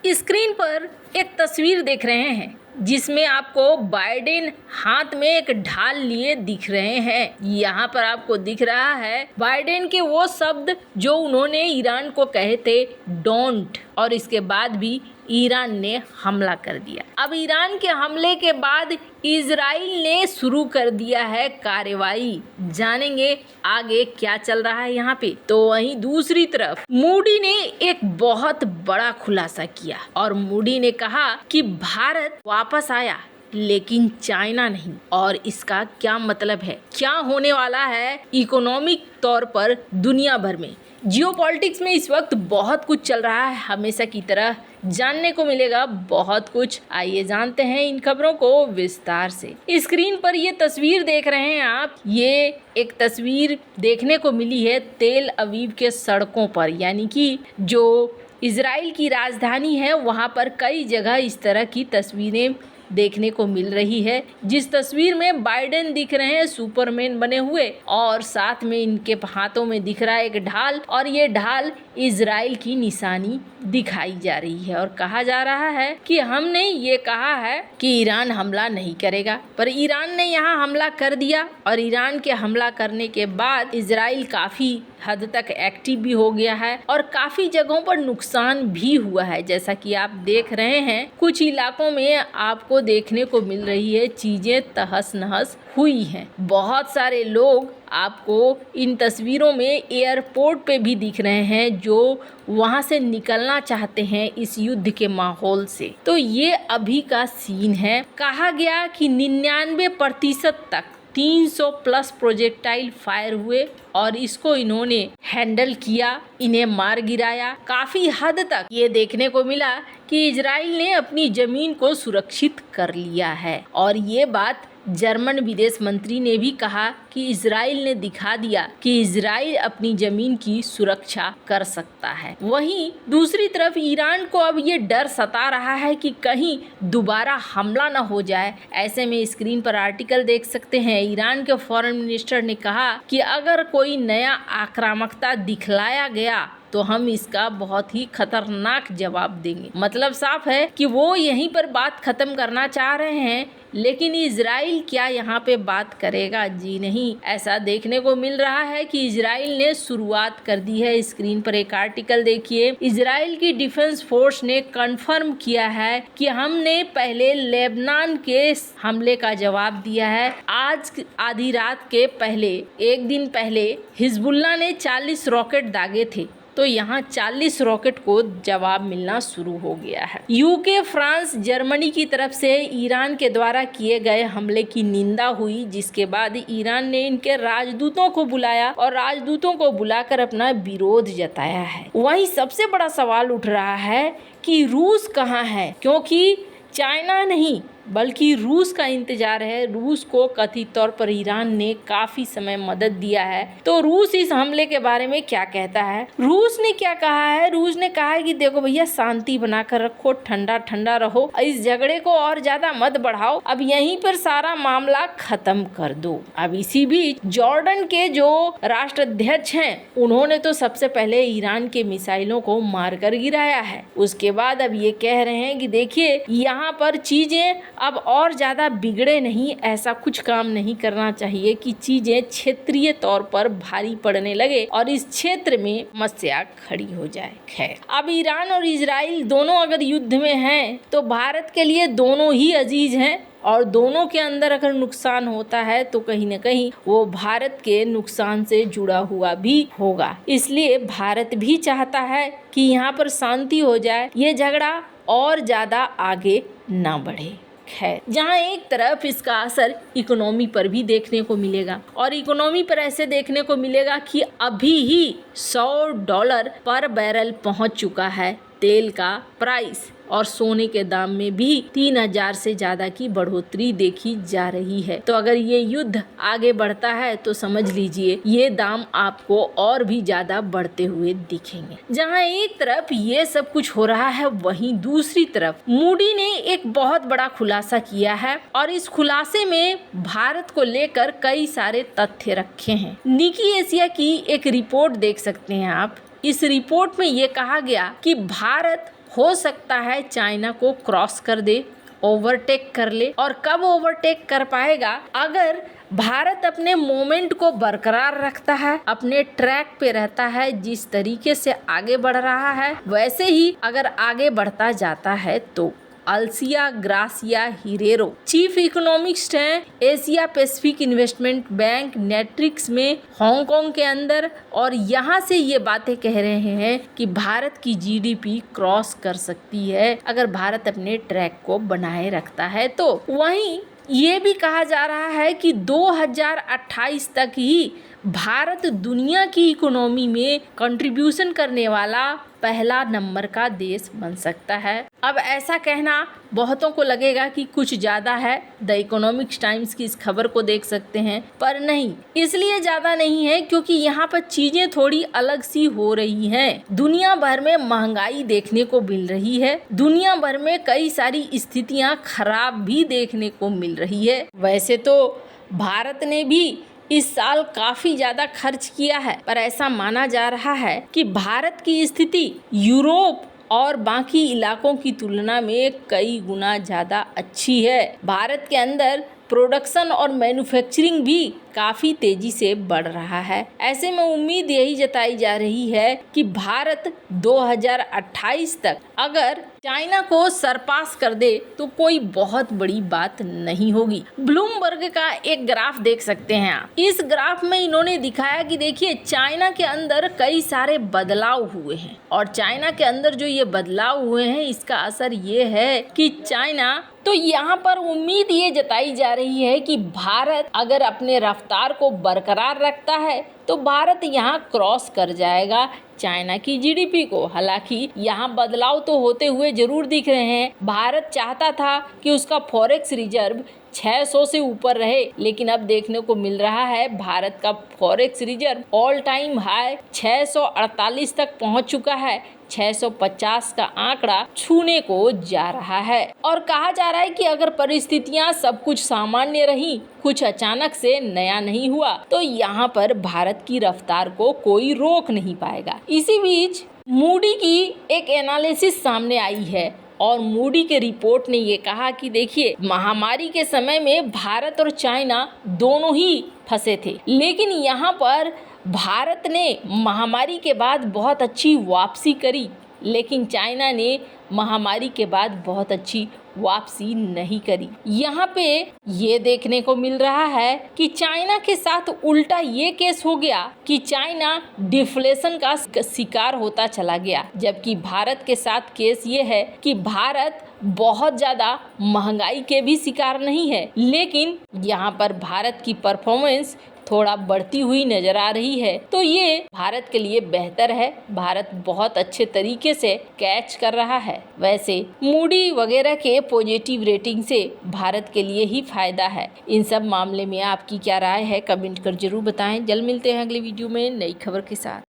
Screen पर एक तस्वीर देख रहे हैं जिसमें आपको बाइडेन हाथ में एक ढाल लिए दिख रहे हैं। यहाँ पर आपको दिख रहा है बाइडेन के वो शब्द जो उन्होंने ईरान को कहे थे डोंट, और इसके बाद भी ईरान ने हमला कर दिया। अब ईरान के हमले के बाद इजराइल ने शुरू कर दिया है कार्रवाई। जानेंगे आगे क्या चल रहा है यहाँ पे। तो वहीं दूसरी तरफ मूडी ने एक बहुत बड़ा खुलासा किया और मूडी ने कहा कि भारत वापस आया लेकिन चाइना नहीं। और इसका क्या मतलब है, क्या होने वाला है इकोनॉमिक तौर पर दुनिया भर में। जियोपॉलिटिक्स में इस वक्त बहुत कुछ चल रहा है, हमेशा की तरह जानने को मिलेगा बहुत कुछ। आइए जानते हैं इन खबरों को विस्तार से। स्क्रीन पर ये तस्वीर देख रहे हैं आप, ये एक तस्वीर देखने को मिली है तेल अवीव के सड़कों पर, यानी कि जो इजराइल की राजधानी है वहाँ पर कई जगह इस तरह की तस्वीरें देखने को मिल रही है। जिस तस्वीर में बाइडेन दिख रहे हैं सुपरमैन बने हुए और साथ में इनके हाथों में दिख रहा है एक ढाल, और ये ढाल इजराइल की निशानी दिखाई जा रही है। और कहा जा रहा है कि हमने ये कहा है कि ईरान हमला नहीं करेगा, पर ईरान ने यहाँ हमला कर दिया। और ईरान के हमला करने के बाद इजराइल काफ़ी हद तक एक्टिव भी हो गया है और काफ़ी जगहों पर नुकसान भी हुआ है। जैसा कि आप देख रहे हैं कुछ इलाकों में आपको देखने को मिल रही है चीज़ें तहस नहस हुई हैं। बहुत सारे लोग आपको इन तस्वीरों में एयरपोर्ट पे भी दिख रहे हैं जो वहाँ से निकलना चाहते हैं इस युद्ध के माहौल से। तो ये अभी का सीन है। कहा गया कि 99% तक 300 प्लस प्रोजेक्टाइल फायर हुए और इसको इन्होंने हैंडल किया, इन्हें मार गिराया। काफ़ी हद तक ये देखने को मिला कि इजराइल ने अपनी ज़मीन को सुरक्षित कर लिया है। और ये बात जर्मन विदेश मंत्री ने भी कहा कि इजराइल ने दिखा दिया कि इजराइल अपनी ज़मीन की सुरक्षा कर सकता है। वहीं दूसरी तरफ ईरान को अब ये डर सता रहा है कि कहीं दोबारा हमला न हो जाए। ऐसे में स्क्रीन पर आर्टिकल देख सकते हैं, ईरान के फॉरेन मिनिस्टर ने कहा कि अगर कोई नया आक्रामकता दिखलाया गया तो हम इसका बहुत ही खतरनाक जवाब देंगे। मतलब साफ है कि वो यहीं पर बात खत्म करना चाह रहे हैं, लेकिन इजराइल क्या यहाँ पे बात करेगा? जी नहीं। ऐसा देखने को मिल रहा है कि इजराइल ने शुरुआत कर दी है। स्क्रीन पर एक आर्टिकल देखिए, इजराइल की डिफेंस फोर्स ने कंफर्म किया है कि हमने पहले लेबनान के हमले का जवाब दिया है। आज आधी रात के पहले, एक दिन पहले हिजबुल्लाह ने 40 रॉकेट दागे थे, तो यहाँ 40 रॉकेट को जवाब मिलना शुरू हो गया है। यूके, फ्रांस, जर्मनी की तरफ से ईरान के द्वारा किए गए हमले की निंदा हुई, जिसके बाद ईरान ने इनके राजदूतों को बुलाया और राजदूतों को बुलाकर अपना विरोध जताया है। वहीं सबसे बड़ा सवाल उठ रहा है कि रूस कहाँ है, क्योंकि चाइना नहीं बल्कि रूस का इंतजार है। रूस को कथित तौर पर ईरान ने काफ़ी समय मदद दिया है। तो रूस इस हमले के बारे में क्या कहता है? रूस ने क्या कहा है? रूस ने कहा है कि देखो भैया, शांति बनाकर रखो, ठंडा ठंडा रहो, इस झगड़े को और ज़्यादा मत बढ़ाओ, अब यहीं पर सारा मामला ख़त्म कर दो। अब इसी बीच जॉर्डन के जो राष्ट्राध्यक्ष हैं उन्होंने तो सबसे पहले ईरान के मिसाइलों को मारकर गिराया है। उसके बाद अब ये कह रहे हैं कि देखिए यहाँ पर चीज़ें अब और ज़्यादा बिगड़े नहीं, ऐसा कुछ काम नहीं करना चाहिए कि चीज़ें क्षेत्रीय तौर पर भारी पड़ने लगे और इस क्षेत्र में समस्या खड़ी हो जाए। खैर, अब ईरान और इजराइल दोनों अगर युद्ध में हैं तो भारत के लिए दोनों ही अजीज हैं, और दोनों के अंदर अगर नुकसान होता है तो कहीं न कहीं वो भारत के नुकसान से जुड़ा हुआ भी होगा। इसलिए भारत भी चाहता है कि यहाँ पर शांति हो जाए, ये झगड़ा और ज़्यादा आगे ना बढ़े। खैर, जहाँ एक तरफ इसका असर इकोनॉमी पर भी देखने को मिलेगा, और इकोनॉमी पर ऐसे देखने को मिलेगा कि अभी ही $100 पर बैरल पहुँच चुका है तेल का प्राइस, और सोने के दाम में भी 3000 से ज़्यादा की बढ़ोतरी देखी जा रही है। तो अगर ये युद्ध आगे बढ़ता है तो समझ लीजिए ये दाम आपको और भी ज़्यादा बढ़ते हुए दिखेंगे। जहां एक तरफ ये सब कुछ हो रहा है, वहीं दूसरी तरफ मूडी ने एक बहुत बड़ा खुलासा किया है, और इस खुलासे में भारत को लेकर कई सारे तथ्य रखे हैं। निकी एशिया की एक रिपोर्ट देख सकते हैं आप। इस रिपोर्ट में ये कहा गया कि भारत हो सकता है चाइना को क्रॉस कर दे, ओवरटेक कर ले। और कब ओवरटेक कर पाएगा? अगर भारत अपने मोमेंट को बरकरार रखता है, अपने ट्रैक पे रहता है, जिस तरीके से आगे बढ़ रहा है वैसे ही अगर आगे बढ़ता जाता है तो। अल्सिया ग्रासिया हिरेरो चीफ इकोनॉमिस्ट हैं एशिया पैसिफिक इन्वेस्टमेंट बैंक नेट्रिक्स में हांगकांग के अंदर, और यहाँ से ये बातें कह रहे हैं कि भारत की जीडीपी क्रॉस कर सकती है अगर भारत अपने ट्रैक को बनाए रखता है तो। वहीं ये भी कहा जा रहा है कि 2028 तक ही भारत दुनिया की इकोनॉमी में कंट्रीब्यूशन करने वाला पहला नंबर का देश बन सकता है। अब ऐसा कहना बहुतों को लगेगा कि कुछ ज़्यादा है, द इकोनॉमिक्स टाइम्स की इस खबर को देख सकते हैं, पर नहीं, इसलिए ज़्यादा नहीं है क्योंकि यहाँ पर चीज़ें थोड़ी अलग सी हो रही हैं। दुनिया भर में महंगाई देखने को मिल रही है, दुनिया भर में कई सारी स्थितियाँ खराब भी देखने को मिल रही है। वैसे तो भारत ने भी इस साल काफी ज्यादा खर्च किया है, पर ऐसा माना जा रहा है कि भारत की स्थिति यूरोप और बाकी इलाकों की तुलना में कई गुना ज्यादा अच्छी है। भारत के अंदर प्रोडक्शन और मैन्युफैक्चरिंग भी काफी तेजी से बढ़ रहा है। ऐसे में उम्मीद यही जताई जा रही है कि भारत 2028 तक अगर चाइना को सरपास कर दे तो कोई बहुत बड़ी बात नहीं होगी। ब्लूमबर्ग का एक ग्राफ देख सकते हैं आप। इस ग्राफ में इन्होंने दिखाया कि देखिए चाइना के अंदर कई सारे बदलाव हुए हैं, और चाइना के अंदर जो ये बदलाव हुए हैं इसका असर ये है कि चाइना, तो यहाँ पर उम्मीद ये जताई जा रही है कि भारत अगर अपने रफ्तार को बरकरार रखता है तो भारत यहाँ क्रॉस कर जाएगा चाइना की जीडीपी को। हालांकि यहाँ बदलाव तो होते हुए जरूर दिख रहे हैं। भारत चाहता था कि उसका फॉरेक्स रिजर्व 600 से ऊपर रहे, लेकिन अब देखने को मिल रहा है भारत का forex reserve all time high 648 तक पहुंच चुका है। 650 का आंकड़ा छूने को जा रहा है, और कहा जा रहा है कि अगर परिस्थितियां सब कुछ सामान्य रही, कुछ अचानक से नया नहीं हुआ, तो यहाँ पर भारत की रफ्तार को कोई रोक नहीं पाएगा। इसी बीच मूडी की एक एनालिसिस सामने आई है, और मूडी के रिपोर्ट ने ये कहा कि देखिए महामारी के समय में भारत और चाइना दोनों ही फंसे थे, लेकिन यहाँ पर भारत ने महामारी के बाद बहुत अच्छी वापसी करी, लेकिन चाइना ने महामारी के बाद बहुत अच्छी वापसी नहीं करी। यहाँ पे ये देखने को मिल रहा है कि चाइना के साथ उल्टा ये केस हो गया कि चाइना डिफ्लेशन का शिकार होता चला गया, जबकि भारत के साथ केस ये है कि भारत बहुत ज़्यादा महंगाई के भी शिकार नहीं है, लेकिन यहाँ पर भारत की परफॉर्मेंस थोड़ा बढ़ती हुई नजर आ रही है। तो ये भारत के लिए बेहतर है, भारत बहुत अच्छे तरीके से कैच कर रहा है। वैसे मूडी वगैरह के पॉजिटिव रेटिंग से भारत के लिए ही फायदा है। इन सब मामले में आपकी क्या राय है, कमेंट कर जरूर बताएं। जल्द मिलते हैं अगली वीडियो में नई खबर के साथ।